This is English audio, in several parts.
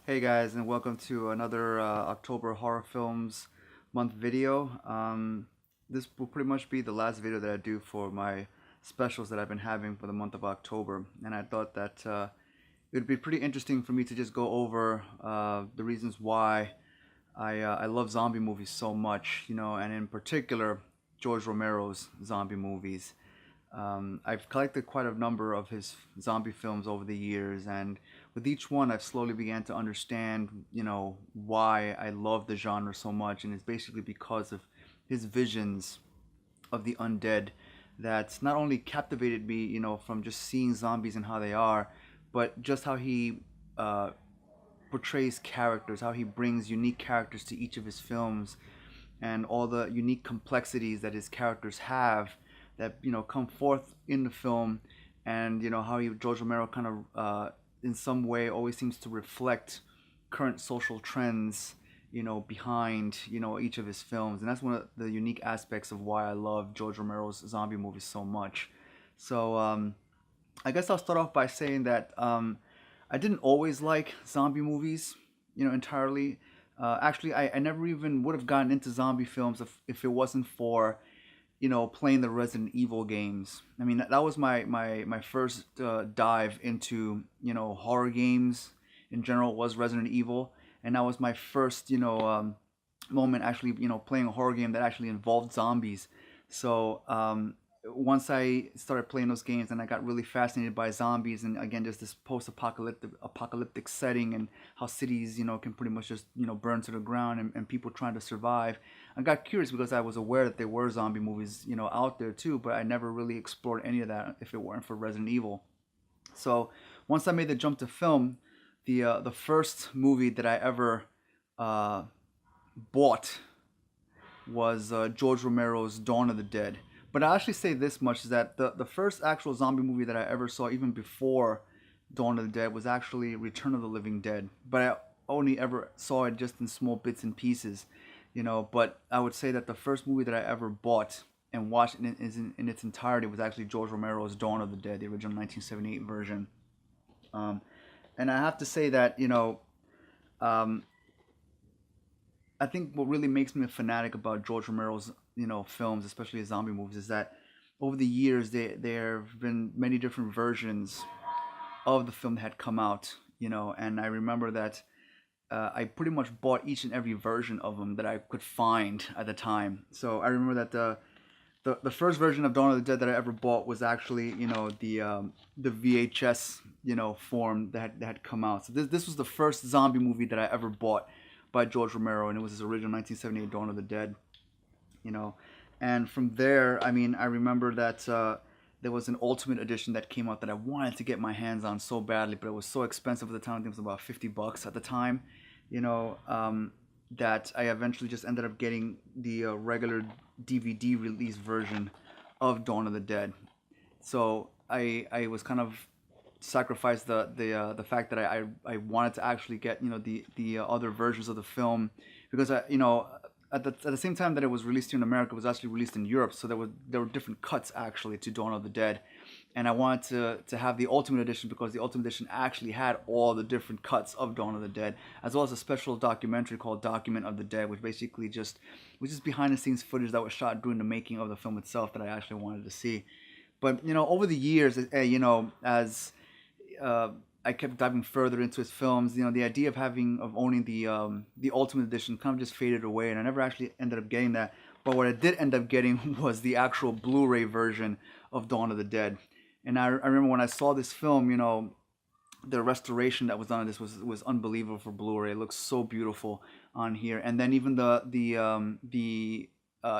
Hey guys, and welcome to another October Horror Films Month video. This will pretty much be the last video that I do for my specials that I've been having for the month of October. And I thought that it would be pretty interesting for me to just go over the reasons why I love zombie movies so much, and in particular, George Romero's zombie movies. I've collected quite a number of his zombie films over the years, and with each one, I've slowly began to understand, why I love the genre so much, and it's basically because of his visions of the undead that's not only captivated me, from just seeing zombies and how they are, but just how he uh, portrays characters, how he brings unique characters to each of his films, and all the unique complexities that his characters have that come forth in the film, and how George Romero kind of in some way always seems to reflect current social trends behind each of his films, and that's one of the unique aspects of why I love George Romero's zombie movies so much. So I guess I'll start off by saying that I didn't always like zombie movies, entirely. Actually, I never even would have gotten into zombie films if it wasn't for, playing the Resident Evil games. I mean, that was my first dive into, horror games in general was Resident Evil. And that was my first, moment actually, playing a horror game that actually involved zombies. So once I started playing those games and I got really fascinated by zombies and again just this post-apocalyptic setting and how cities can pretty much just burn to the ground and people trying to survive, I got curious because I was aware that there were zombie movies out there too, but I never really explored any of that if it weren't for Resident Evil. So once I made the jump to film, the first movie that I ever uh, bought was George Romero's Dawn of the Dead. But I'll actually say this much is that the first actual zombie movie that I ever saw, even before Dawn of the Dead, was actually Return of the Living Dead. But I only ever saw it just in small bits and pieces, But I would say that the first movie that I ever bought and watched in its entirety was actually George Romero's Dawn of the Dead, the original 1978 version. Um, and I have to say that, um, I think what really makes me a fanatic about George Romero's films, especially his zombie movies, is that over the years there have been many different versions of the film that had come out, and I remember that I pretty much bought each and every version of them that I could find at the time. So I remember that the first version of Dawn of the Dead that I ever bought was actually the VHS form that had come out. So this was the first zombie movie that I ever bought by George Romero, and it was his original 1978 Dawn of the Dead. You know, and from there, I mean, I remember that there was an Ultimate Edition that came out that I wanted to get my hands on so badly, but it was so expensive at the time. I think it was about $50 at the time. You know, that I eventually just ended up getting the regular DVD release version of Dawn of the Dead. So I was kind of sacrificed the fact that I wanted to actually get the other versions of the film because at the same time that it was released here in America, it was actually released in Europe. So there were different cuts actually to Dawn of the Dead, and I wanted to have the Ultimate Edition because the Ultimate Edition actually had all the different cuts of Dawn of the Dead, as well as a special documentary called Document of the Dead, which basically just was just behind the scenes footage that was shot during the making of the film itself that I actually wanted to see. But over the years, as uh, I kept diving further into his films. The idea of owning the Ultimate Edition kind of just faded away, and I never actually ended up getting that. But what I did end up getting was the actual Blu-ray version of Dawn of the Dead. And I remember when I saw this film, the restoration that was done on this was unbelievable for Blu-ray. It looks so beautiful on here, and then even the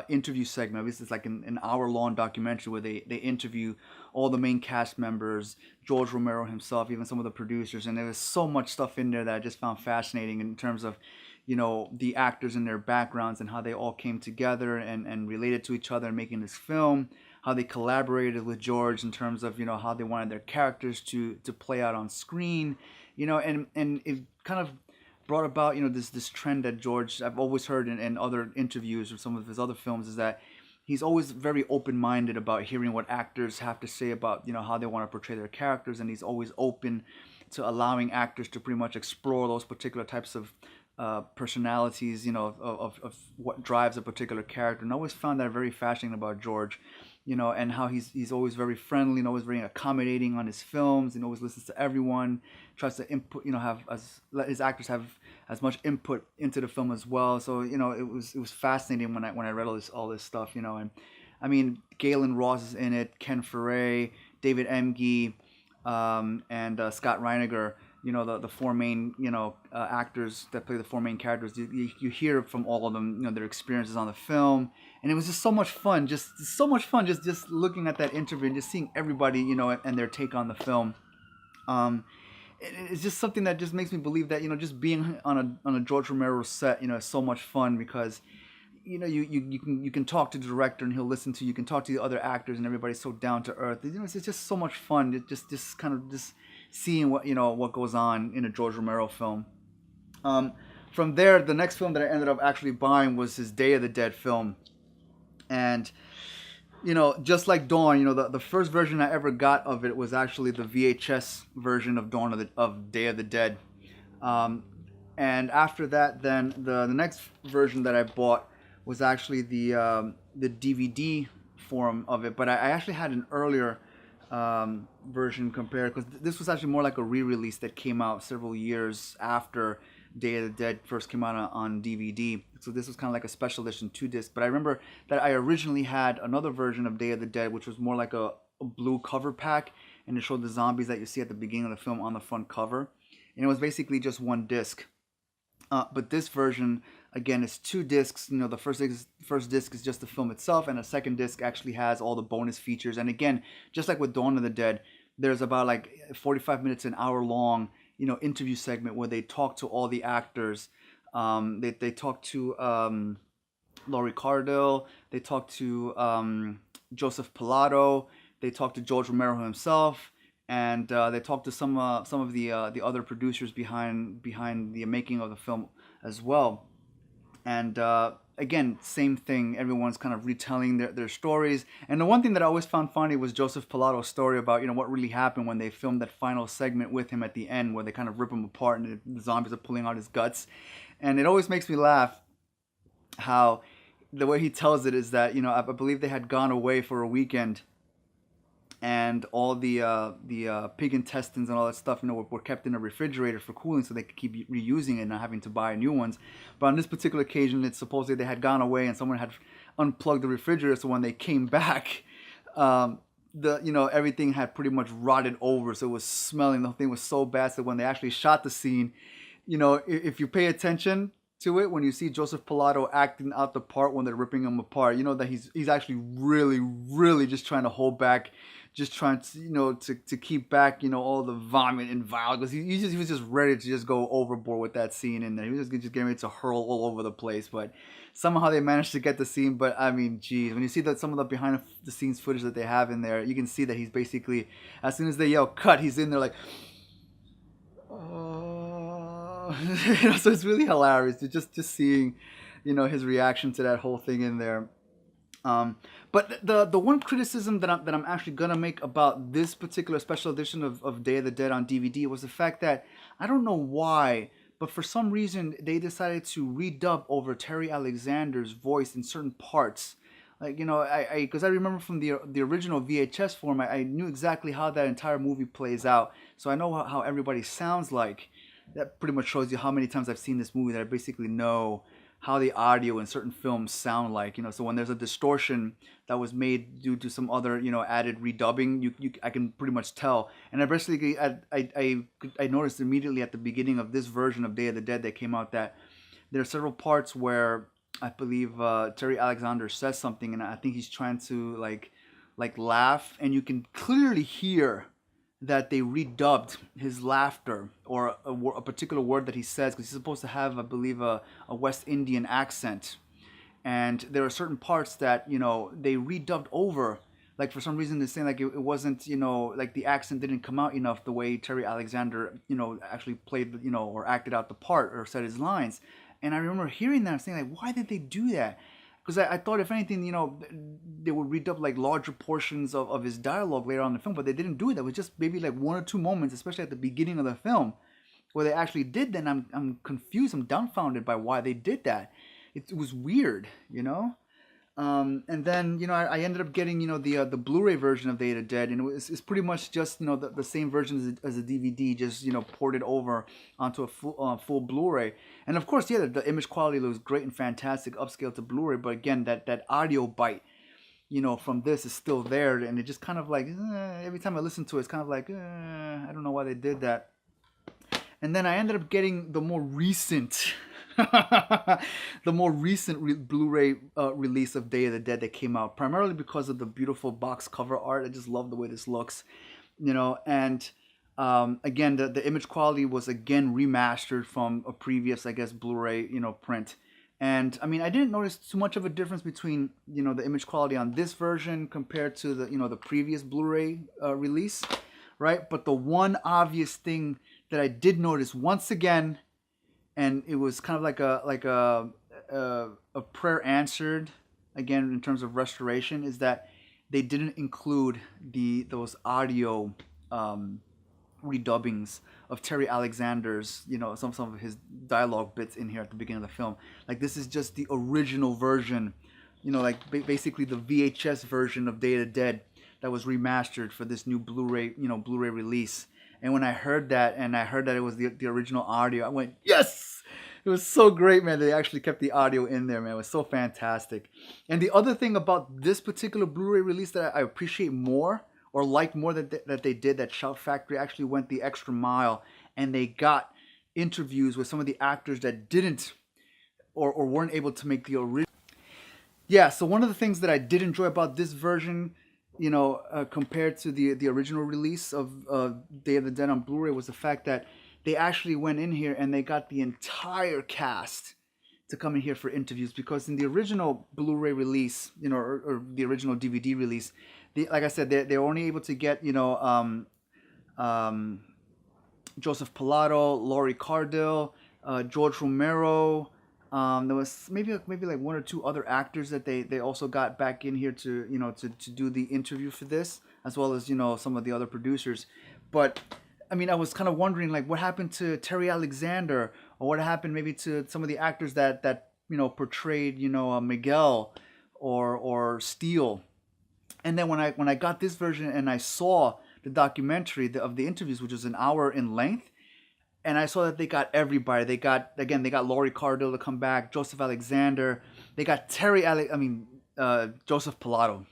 interview segment. This is like an hour-long documentary where they interview all the main cast members, George Romero himself, even some of the producers, and there was so much stuff in there that I just found fascinating in terms of the actors and their backgrounds and how they all came together and related to each other in making this film, how they collaborated with George in terms of how they wanted their characters to play out on screen, and it kind of brought about this trend that George, I've always heard in other interviews or some of his other films, is that he's always very open-minded about hearing what actors have to say about how they want to portray their characters, and he's always open to allowing actors to pretty much explore those particular types of personalities, of what drives a particular character. And I always found that very fascinating about George, and how he's always very friendly and always very accommodating on his films, and always listens to everyone, tries to input, let his actors have as much input into the film as well. So it was fascinating when I read all this stuff, and I mean Galen Ross is in it, Ken Foray, David Emge, and Scott Reiniger. The four main actors that play the four main characters. You hear from all of them, their experiences on the film, and it was just so much fun. Just so much fun. Just looking at that interview and just seeing everybody, and their take on the film. It's just something that just makes me believe that just being on a George Romero set, is so much fun, because you can talk to the director and he'll listen to you. You can talk to the other actors and everybody's so down to earth. It's just so much fun. It just kind of just seeing what goes on in a George Romero film. From there, the next film that I ended up actually buying was his Day of the Dead film, and just like Dawn, the first version I ever got of it was actually the VHS version of of Day of the Dead, and after that, then the next version that I bought was actually the DVD form of it, but I actually had an earlier version compared, because this was actually more like a re-release that came out several years after Day of the Dead first came out on DVD. So this was kind of like a special edition 2-disc. But I remember that I originally had another version of Day of the Dead, which was more like a blue cover pack, and it showed the zombies that you see at the beginning of the film on the front cover, and it was basically just one disc. But this version, again, is 2 discs. The first disc is just the film itself, and the second disc actually has all the bonus features. And again, just like with Dawn of the Dead, there's about like 45 minutes, an hour long, interview segment where they talk to all the actors. They talk to Laurie Cardell. They talk to Joseph Pilato. They talk to George Romero himself. And they talked to some of the other producers behind the making of the film as well. And again, same thing. Everyone's kind of retelling their stories. And the one thing that I always found funny was Joseph Pilato's story about what really happened when they filmed that final segment with him at the end, where they kind of rip him apart and the zombies are pulling out his guts. And it always makes me laugh how the way he tells it is that I believe they had gone away for a weekend, and all the pig intestines and all that stuff, were kept in a refrigerator for cooling, so they could keep reusing it and not having to buy new ones. But on this particular occasion, it's supposedly they had gone away and someone had unplugged the refrigerator, so when they came back, everything had pretty much rotted over, so it was smelling. The whole thing was so bad that when they actually shot the scene, if you pay attention to it, when you see Joseph Pilato acting out the part when they're ripping him apart, that he's actually really, really just trying to hold back, just trying to to keep back all the vomit and violence, because he was just ready to just go overboard with that scene in there. He was just getting ready to hurl all over the place, but somehow they managed to get the scene. But I mean, geez, when you see some of the behind the scenes footage that they have in there, you can see that he's basically, as soon as they yell cut, he's in there like, so it's really hilarious to just seeing his reaction to that whole thing in there. But the one criticism that I'm actually gonna make about this particular special edition of Day of the Dead on DVD was the fact that I don't know why, but for some reason they decided to redub over Terry Alexander's voice in certain parts. Like because I remember from the original VHS format, I knew exactly how that entire movie plays out, so I know how everybody sounds like. That pretty much shows you how many times I've seen this movie, that I basically know how the audio in certain films sound like. So when there's a distortion that was made due to some other added redubbing, I can pretty much tell. And I basically I noticed immediately at the beginning of this version of Day of the Dead that came out that there are several parts where I believe Terry Alexander says something, and I think he's trying to like laugh, and you can clearly hear that they redubbed his laughter, or a particular word that he says, because he's supposed to have, I believe, a West Indian accent. And there are certain parts that, they redubbed over. Like, for some reason, they're saying, like, it wasn't, like, the accent didn't come out enough the way Terry Alexander, actually played, or acted out the part or said his lines. And I remember hearing that and saying, like, why did they do that? because I thought if anything, they would read up like larger portions of his dialogue later on in the film, but they didn't do it. That was just maybe like one or two moments, especially at the beginning of the film, where they actually did that. And I'm confused. I'm dumbfounded by why they did that. It was weird. And then I ended up getting the Blu-ray version of Day of the Dead, and it's pretty much just the same version as a DVD, just ported over onto a full Blu-ray. And of course, yeah, the image quality looks great and fantastic, upscale to Blu-ray. But again, that audio bite, from this is still there, and it just kind of like every time I listen to it, it's kind of like I don't know why they did that. And then I ended up getting the more recent. Blu-ray release of Day of the Dead that came out, primarily because of the beautiful box cover art. I just love the way this looks, and again, the image quality was again remastered from a previous, I guess, Blu-ray, print. And I mean, I didn't notice too much of a difference between, the image quality on this version compared to the previous Blu-ray release, right? But the one obvious thing that I did notice once again, and it was kind of like a prayer answered again in terms of restoration, is that they didn't include those audio redubbings of Terry Alexander's some of his dialogue bits in here at the beginning of the film. Like, this is just the original version, like basically the VHS version of Day of the Dead that was remastered for this new Blu-ray Blu-ray release. And when I heard that, and I heard that it was the original audio, I went, yes! It was so great, man. They actually kept the audio in there, man. It was so fantastic. And the other thing about this particular Blu-ray release that I appreciate more, or like more, that they did, that Shout Factory actually went the extra mile, and they got interviews with some of the actors that didn't or weren't able to make the original. Yeah, so one of the things that I did enjoy about this version, compared to the original release of Day of the Dead on Blu-ray, was the fact that they actually went in here and they got the entire cast to come in here for interviews. Because in the original Blu-ray release, or the original DVD release, like I said, they're only able to get Joseph Pilato, Laurie Cardille, George Romero. There was maybe like one or two other actors that they also got back in here to to do the interview for this, as well as some of the other producers. But I mean, I was kind of wondering, like, what happened to Terry Alexander, or what happened maybe to some of the actors that portrayed Miguel or Steele. And then when I got this version and I saw the documentary of the interviews, which was an hour in length, and I saw that they got everybody. They got Laurie Cardille to come back, Joseph Alexander. They got Joseph Pilato.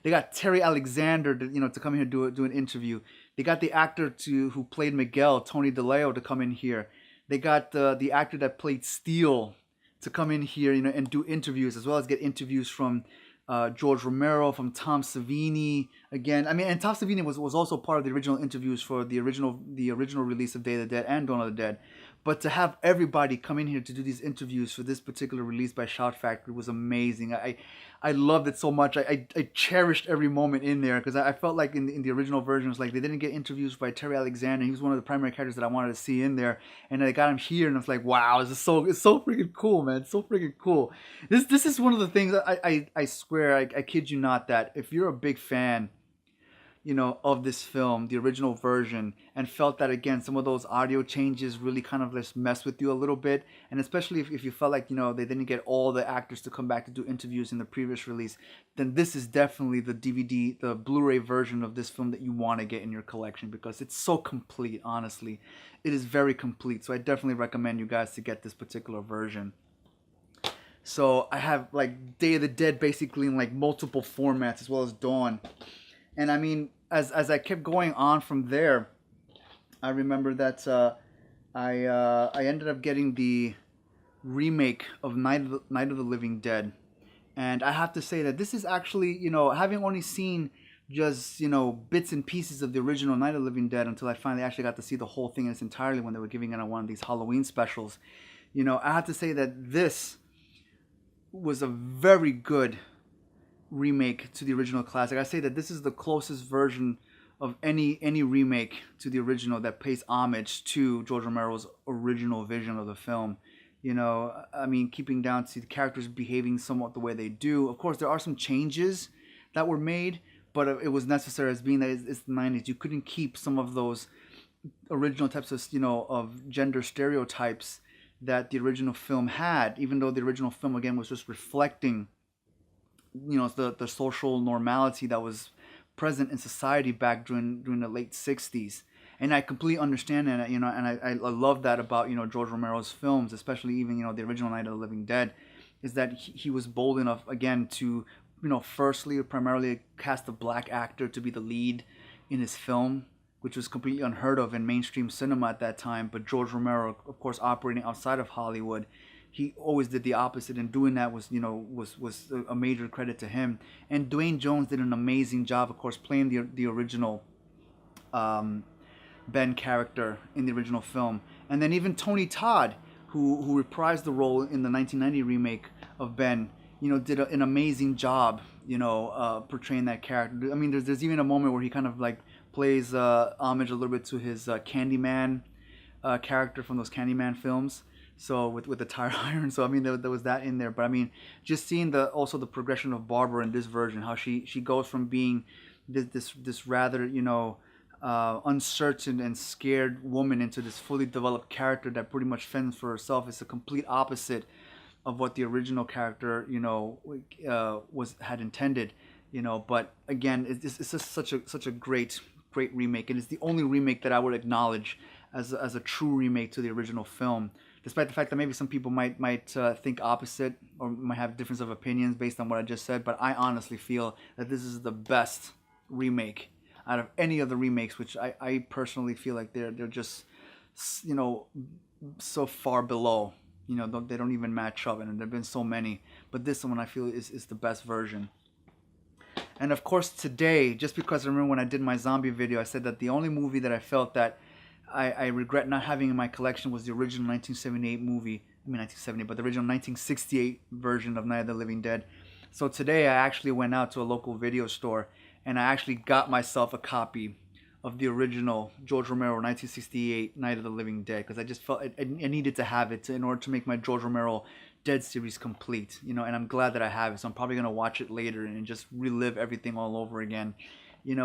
They got Terry Alexander to come here do an interview. They got the actor who played Miguel, Tony DeLeo, to come in here. They got the actor that played Steele to come in here, and do interviews, as well as get interviews from George Romero, from Tom Savini again. I mean, and Tom Savini was also part of the original interviews for the original release of Day of the Dead and Dawn of the Dead. But to have everybody come in here to do these interviews for this particular release by Shout Factory was amazing. I loved it so much. I cherished every moment in there, because I felt like in the original version, it was like they didn't get interviews by Terry Alexander. He was one of the primary characters that I wanted to see in there, and they got him here, and I was like, wow, it's so freaking cool, man. It's so freaking cool. This is one of the things that I swear, I kid you not, that if you're a big fan of this film, the original version, and felt that, again, some of those audio changes really kind of just mess with you a little bit, and especially if you felt like they didn't get all the actors to come back to do interviews in the previous release, then this is definitely the Blu-ray version of this film that you want to get in your collection, because it's so complete. Honestly, it is very complete. So I definitely recommend you guys to get this particular version. So I have like Day of the Dead basically in like multiple formats, as well as Dawn. And I mean, as I kept going on from there, I remember that I ended up getting the remake of Night of the Living Dead. And I have to say that this is actually, having only seen just, bits and pieces of the original Night of the Living Dead until I finally actually got to see the whole thing in its entirety when they were giving it on one of these Halloween specials. I have to say that this was a very good remake to the original classic. I say that this is the closest version of any remake to the original that pays homage to George Romero's original vision of the film. You know, I mean, keeping down to the characters behaving somewhat the way they do. Of course, there are some changes that were made, but it was necessary, as being that it's the 90s. You couldn't keep some of those original types of, of gender stereotypes that the original film had, even though the original film, again, was just reflecting, the social normality that was present in society back during the late 60s. And I completely understand that, and I love that about, George Romero's films, especially even, the original Night of the Living Dead, is that he was bold enough, again, to, firstly, primarily cast a black actor to be the lead in his film, which was completely unheard of in mainstream cinema at that time. But George Romero, of course, operating outside of Hollywood, he always did the opposite, and doing that was, was a major credit to him. And Dwayne Jones did an amazing job, of course, playing the original Ben character in the original film. And then even Tony Todd, who reprised the role in the 1990 remake of Ben, did an amazing job, portraying that character. I mean, there's even a moment where he kind of like plays homage a little bit to his Candyman character from those Candyman films. So with the tire iron. So I mean, there was that in there. But I mean, just seeing also the progression of Barbara in this version, how she goes from being this rather, uncertain and scared woman into this fully developed character that pretty much fends for herself. It's a complete opposite of what the original character, had intended. But again, it's just such a great remake, and it's the only remake that I would acknowledge as a true remake to the original film, despite the fact that maybe some people might think opposite or might have difference of opinions based on what I just said. But I honestly feel that this is the best remake out of any of the remakes, which I personally feel like they're just, so far below. They don't even match up, and there've been so many. But this one I feel is the best version. And of course today, just because I remember when I did my zombie video, I said that the only movie that I felt that I regret not having in my collection was the original 1978 movie. I mean 1970, but the original 1968 version of Night of the Living Dead. So today I actually went out to a local video store and I actually got myself a copy of the original George Romero 1968 Night of the Living Dead, because I just felt I needed to have it in order to make my George Romero Dead series complete. And I'm glad that I have it. So I'm probably gonna watch it later and just relive everything all over again.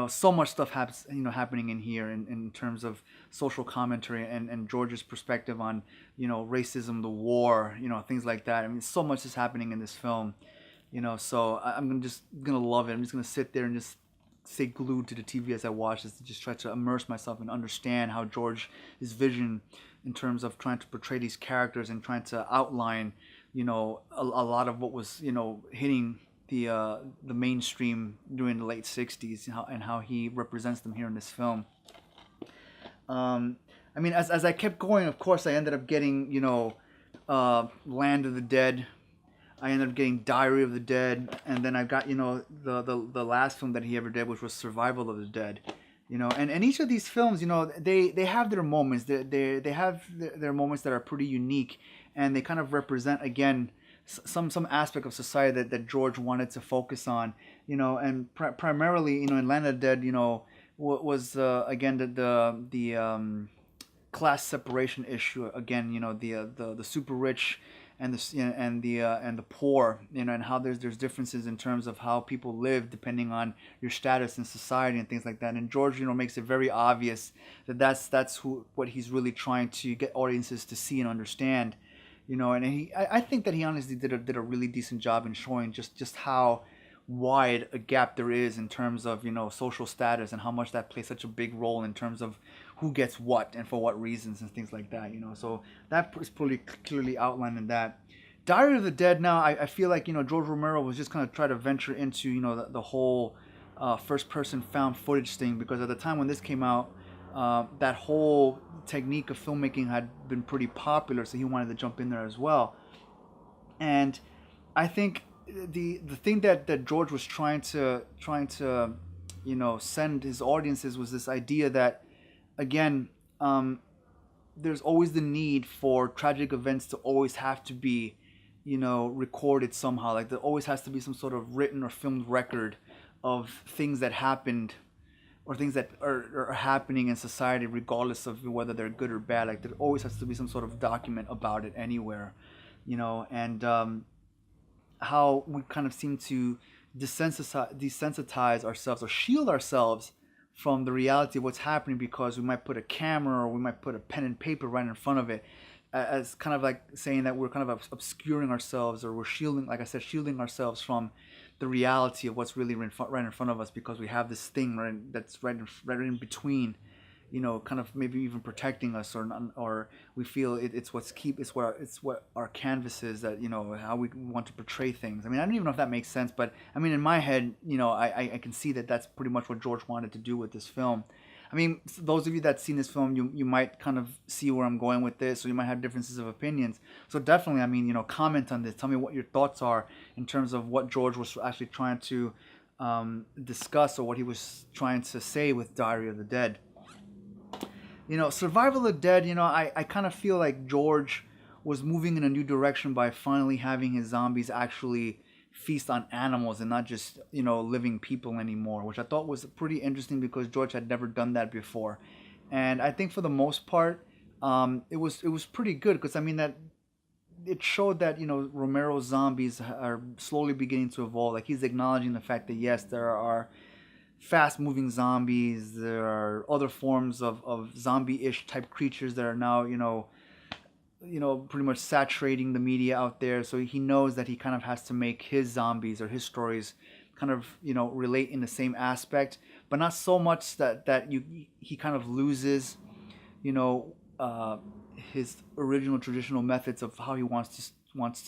So much stuff happening in here in terms of social commentary and George's perspective on, racism, the war, things like that. I mean, so much is happening in this film, so I'm just gonna love it. I'm just gonna sit there and just stay glued to the TV as I watch this, to just try to immerse myself and understand how George's vision in terms of trying to portray these characters and trying to outline, a lot of what was, hitting the mainstream during the late 60s, and how he represents them here in this film. I mean, as I kept going, of course, I ended up getting, Land of the Dead. I ended up getting Diary of the Dead, and then I got, the last film that he ever did, which was Survival of the Dead. And each of these films, they have their moments. They have their moments that are pretty unique, and they kind of represent, again, some aspect of society that George wanted to focus on, and primarily, in Land of the Dead, was again the class separation issue again. The super rich and the poor, and how there's differences in terms of how people live depending on your status in society and things like that. And George, makes it very obvious that that's what he's really trying to get audiences to see and understand. And I think that he honestly did a really decent job in showing just how wide a gap there is in terms of social status, and how much that plays such a big role in terms of who gets what and for what reasons and things like that. So that is pretty clearly outlined in that. Diary of the Dead. Now I feel like George Romero was just kind of try to venture into the whole first person found footage thing, because at the time when this came out, that whole technique of filmmaking had been pretty popular, so he wanted to jump in there as well. And I think the thing that George was trying to send his audiences was this idea that, again, there's always the need for tragic events to always have to be recorded somehow. Like there always has to be some sort of written or filmed record of things that happened or things that are happening in society, regardless of whether they're good or bad. Like there always has to be some sort of document about it anywhere, and how we kind of seem to desensitize ourselves or shield ourselves from the reality of what's happening because we might put a camera or we might put a pen and paper right in front of it, as kind of like saying that we're kind of obscuring ourselves, or we're shielding, like I said, shielding ourselves from the reality of what's really right in front of us, because we have this thing that's right in between, kind of maybe even protecting us, or we feel it's what our canvas is, that how we want to portray things. I mean, I don't even know if that makes sense, but I mean, in my head, I can see that that's pretty much what George wanted to do with this film. I mean, those of you that's seen this film, you might kind of see where I'm going with this, or you might have differences of opinions. So definitely, I mean, comment on this. Tell me what your thoughts are in terms of what George was actually trying to discuss, or what he was trying to say with Diary of the Dead. Survival of the Dead, I kind of feel like George was moving in a new direction by finally having his zombies actually feast on animals and not just living people anymore, which I thought was pretty interesting because George had never done that before. And I think for the most part, it was pretty good, because I mean that it showed that Romero's zombies are slowly beginning to evolve. Like, he's acknowledging the fact that yes, there are fast moving zombies, there are other forms of zombie-ish type creatures that are now pretty much saturating the media out there. So he knows that he kind of has to make his zombies or his stories kind of relate in the same aspect, but not so much that he kind of loses his original traditional methods of how he wants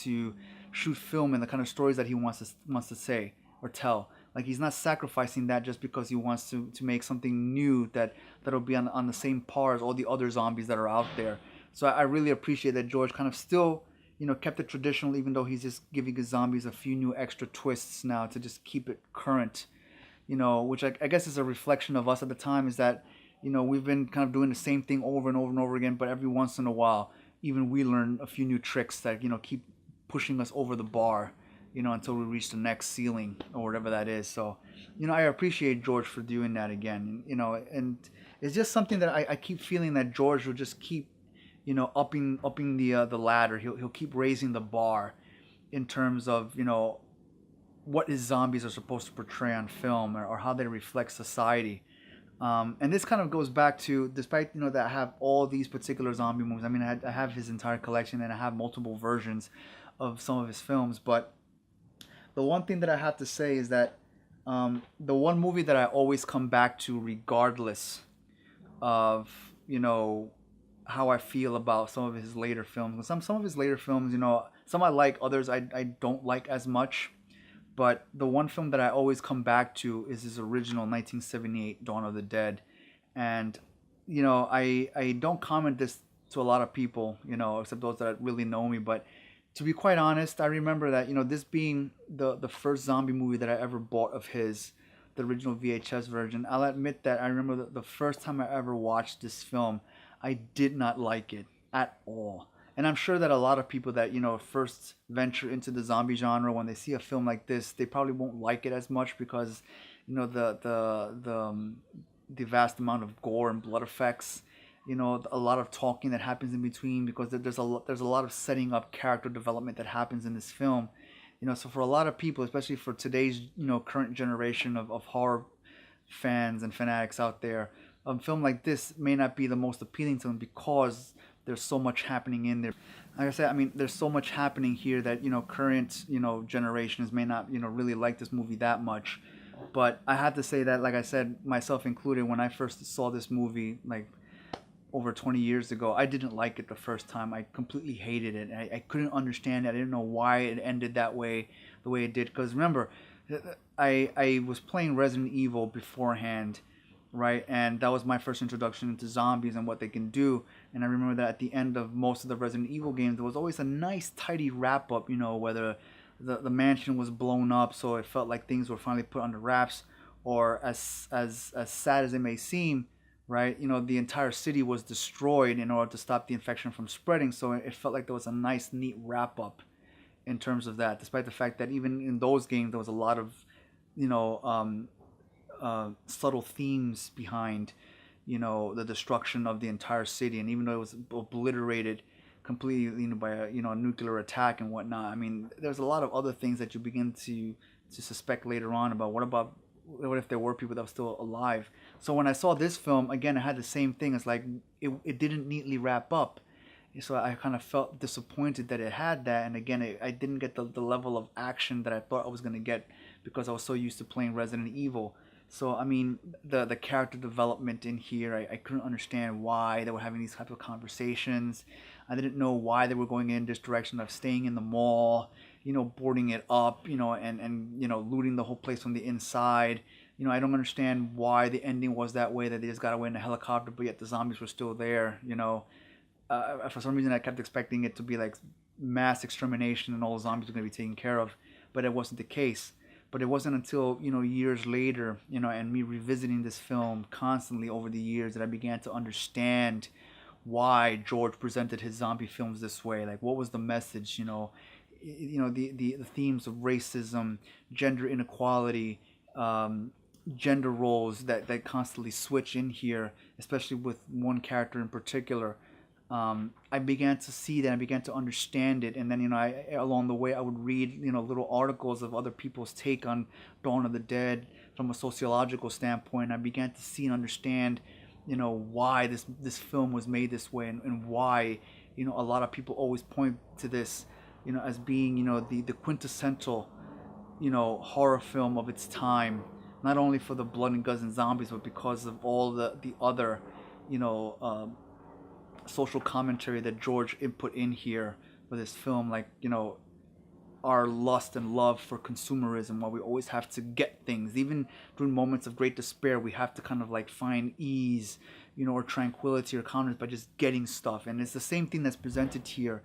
to shoot film and the kind of stories that he wants to say or tell. Like, he's not sacrificing that just because he wants to make something new that'll be on the same par as all the other zombies that are out there. So I really appreciate that George kind of still, kept it traditional, even though he's just giving his zombies a few new extra twists now to just keep it current. Which I guess is a reflection of us at the time, is that, we've been kind of doing the same thing over and over and over again, but every once in a while, even we learn a few new tricks that, keep pushing us over the bar, until we reach the next ceiling or whatever that is. So, I appreciate George for doing that again, and it's just something that I keep feeling that George will just keep, upping the ladder. He'll keep raising the bar in terms of, what his zombies are supposed to portray on film, or how they reflect society. And this kind of goes back to, despite that I have all these particular zombie movies. I mean, I have his entire collection, and I have multiple versions of some of his films. But the one thing that I have to say is that the one movie that I always come back to, regardless of how I feel about some of his later films. Some of his later films, some I like, others I don't like as much. But the one film that I always come back to is his original 1978 Dawn of the Dead. And, I don't comment this to a lot of people, except those that really know me. But to be quite honest, I remember that, this being the first zombie movie that I ever bought of his, the original VHS version. I'll admit that I remember the first time I ever watched this film, I did not like it at all. And I'm sure that a lot of people that, first venture into the zombie genre, when they see a film like this, they probably won't like it as much because, the vast amount of gore and blood effects, a lot of talking that happens in between, because there's a lot of setting up character development that happens in this film. So for a lot of people, especially for today's, current generation of horror fans and fanatics out there, a film like this may not be the most appealing to them because there's so much happening in there. Like I said, I mean, there's so much happening here that, current, generations may not, really like this movie that much. But I have to say that, like I said, myself included, when I first saw this movie, like, over 20 years ago, I didn't like it the first time. I completely hated it. I couldn't understand it. I didn't know why it ended that way, the way it did. Because remember, I was playing Resident Evil beforehand, right? And that was my first introduction into zombies and what they can do. And I remember that at the end of most of the Resident Evil games, there was always a nice, tidy wrap-up, whether the mansion was blown up, so it felt like things were finally put under wraps, or as sad as it may seem, right? The entire city was destroyed in order to stop the infection from spreading. So it felt like there was a nice, neat wrap up in terms of that, despite the fact that even in those games, there was a lot of, subtle themes behind, the destruction of the entire city. And even though it was obliterated completely, by a nuclear attack and whatnot, I mean, there's a lot of other things that you begin to suspect later on about what if there were people that were still alive. So when I saw this film again, I had the same thing. It's like it didn't neatly wrap up, so I kind of felt disappointed that it had that. And again, I didn't get the level of action that I thought I was going to get because I was so used to playing Resident Evil. So I mean, the character development in here, I couldn't understand why they were having these type of conversations. I didn't know why they were going in this direction of staying in the mall, boarding it up, and looting the whole place from the inside. I don't understand why the ending was that way, that they just got away in a helicopter, but yet the zombies were still there. For some reason, I kept expecting it to be like mass extermination and all the zombies were going to be taken care of, but it wasn't the case. But it wasn't until, years later, and me revisiting this film constantly over the years, that I began to understand why George presented his zombie films this way. Like, what was the message? The themes of racism, gender inequality, gender roles that constantly switch in here, especially with one character in particular. I began to see that, I began to understand it, and then along the way I would read little articles of other people's take on Dawn of the Dead from a sociological standpoint. I began to see and understand why this film was made this way, and why a lot of people always point to this as being the quintessential horror film of its time, not only for the blood and guts and zombies, but because of all the other social commentary that George input in here for this film, like our lust and love for consumerism, while we always have to get things, even during moments of great despair. We have to kind of like find ease, or tranquility or calmness by just getting stuff. And it's the same thing that's presented here.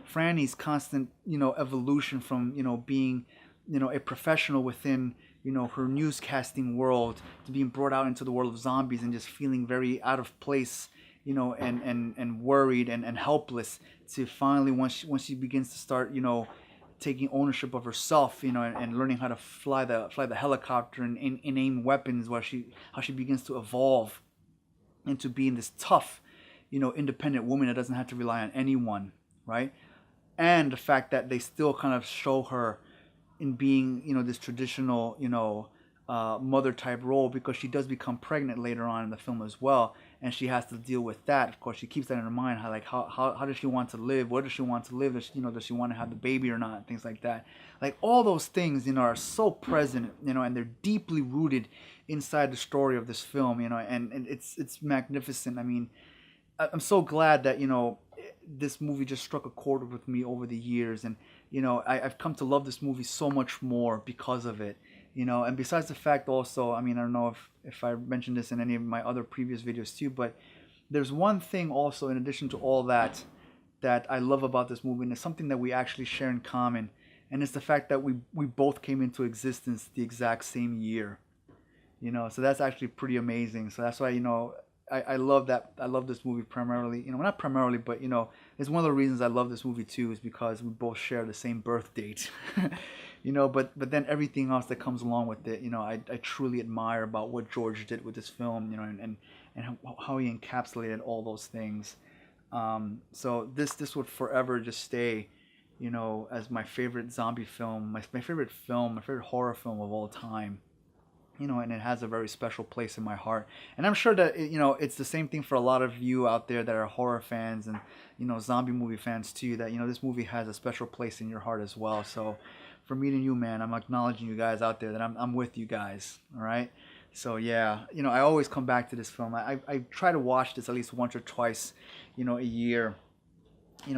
Franny's constant evolution from being a professional within her newscasting world, to being brought out into the world of zombies and just feeling very out of place, and worried and helpless, to finally, once she begins to start taking ownership of herself, and learning how to fly the helicopter and aim weapons, how she begins to evolve into being this tough independent woman that doesn't have to rely on anyone, right? And the fact that they still kind of show her in being this traditional mother type role, because she does become pregnant later on in the film as well, and she has to deal with that. Of course, she keeps that in her mind, how does she want to live, where does she want to live, does she want to have the baby or not, things like that. Like, all those things are so present, and they're deeply rooted inside the story of this film, and it's magnificent. I mean, I'm so glad that this movie just struck a chord with me over the years, and I've come to love this movie so much more because of it. And besides the fact also, I mean, I don't know if I mentioned this in any of my other previous videos too, but there's one thing also, in addition to all that I love about this movie, and it's something that we actually share in common, and it's the fact that we both came into existence the exact same year. So that's actually pretty amazing. So that's why I love that. I love this movie primarily, not primarily, but it's one of the reasons I love this movie too, is because we both share the same birth date. But then everything else that comes along with it, I truly admire about what George did with this film, and how he encapsulated all those things. So this would forever just stay, as my favorite zombie film, my favorite horror film of all time. And it has a very special place in my heart. And I'm sure that, it's the same thing for a lot of you out there that are horror fans and, zombie movie fans too, that, this movie has a special place in your heart as well. So for meeting you, man, I'm acknowledging you guys out there, that I'm with you guys. All right. So yeah, I always come back to this film. I try to watch this at least once or twice, a year,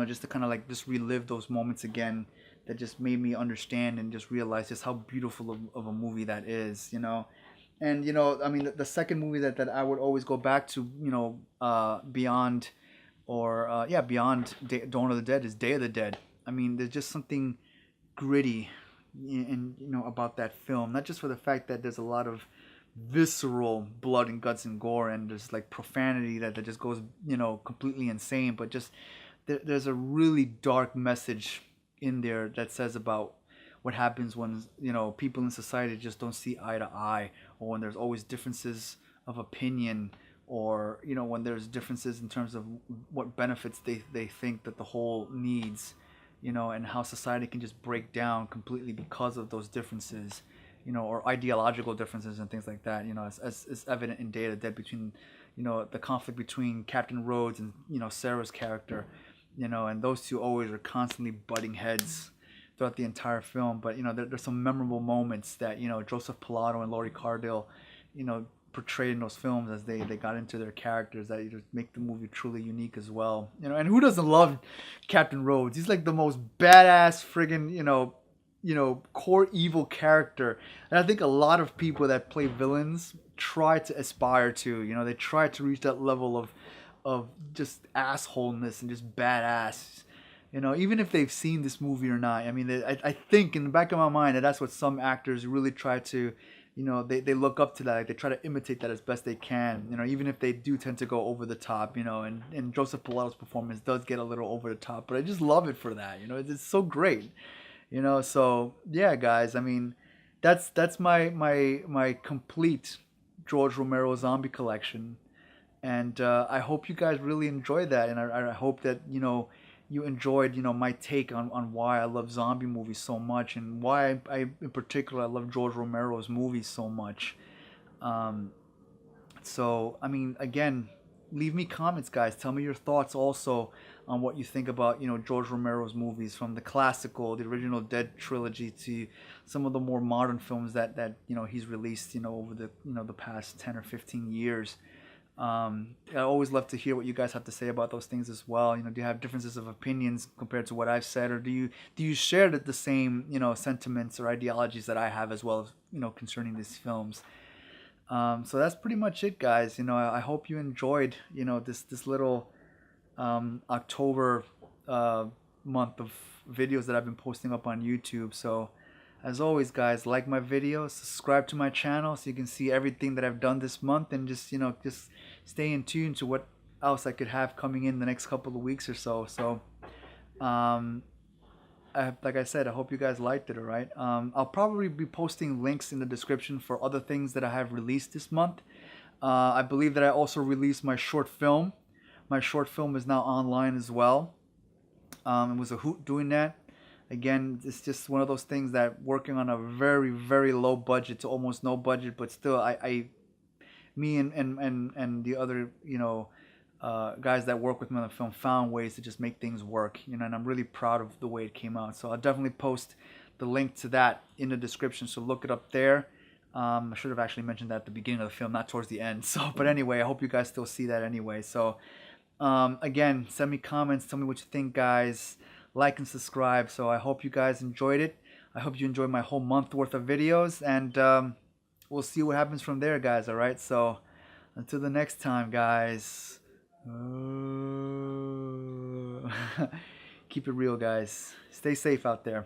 just to kind of like just relive those moments again, that just made me understand and just realize just how beautiful of a movie that is, And, I mean, the second movie that I would always go back to, beyond Dawn of the Dead, is Day of the Dead. I mean, there's just something gritty and about that film, not just for the fact that there's a lot of visceral blood and guts and gore, and there's like profanity that just goes, completely insane, but just there's a really dark message in there that says about what happens when, you know, people in society just don't see eye to eye, or when there's always differences of opinion, or, you know, when there's differences in terms of what benefits they think that the whole needs, you know, and how society can just break down completely because of those differences, you know, or ideological differences and things like that, you know, as evident in Day of the Dead between, you know, the conflict between Captain Rhodes and, you know, Sarah's character, you know, and those two always are constantly butting heads throughout the entire film. But, you know, there's some memorable moments that, you know, Joseph Pilato and Laurie Cardille, you know, portrayed in those films as they got into their characters that just make the movie truly unique as well. You know, and who doesn't love Captain Rhodes? He's like the most badass friggin', you know, core evil character. And I think a lot of people that play villains try to aspire to, you know, they try to reach that level of just assholeness and just badass. You know, even if they've seen this movie or not. I mean, I think in the back of my mind that that's what some actors really try to, you know, they look up to that. Like, they try to imitate that as best they can. You know, even if they do tend to go over the top, you know, and Joseph Pilato's performance does get a little over the top. But I just love it for that. You know, it's so great. You know, so yeah, guys. I mean, that's my complete George Romero zombie collection. And I hope you guys really enjoyed that, and I hope that, you know, you enjoyed, you know, my take on why I love zombie movies so much, and why I in particular I love George Romero's movies so much. Um, so I mean, again, leave me comments, guys. Tell me your thoughts also on what you think about, you know, George Romero's movies, from the classical, the original Dead trilogy, to some of the more modern films that you know he's released, you know, over the, you know, the past 10 or 15 years. I always love to hear what you guys have to say about those things as well. You know, do you have differences of opinions compared to what I've said, or do you share the same, you know, sentiments or ideologies that I have as well, you know, concerning these films? So that's pretty much it, guys. You know, I hope you enjoyed, you know, this little October month of videos that I've been posting up on YouTube. So as always, guys, like my video, subscribe to my channel so you can see everything that I've done this month, and just, you know, just stay in tune to what else I could have coming in the next couple of weeks or so. So, like I said, I hope you guys liked it, all right? I'll probably be posting links in the description for other things that I have released this month. I believe that I also released my short film. My short film is now online as well. It was a hoot doing that. Again, it's just one of those things that working on a very, very low budget to almost no budget, but still, me and the other, you know, guys that work with me on the film found ways to just make things work, you know, and I'm really proud of the way it came out. So I'll definitely post the link to that in the description, so look it up there. I should have actually mentioned that at the beginning of the film, not towards the end. So, but anyway, I hope you guys still see that anyway. So, again, send me comments, tell me what you think, guys. Like and subscribe. So I hope you guys enjoyed it. I hope you enjoyed my whole month worth of videos, and we'll see what happens from there, guys. All right. So until the next time, guys. Keep it real, guys. Stay safe out there.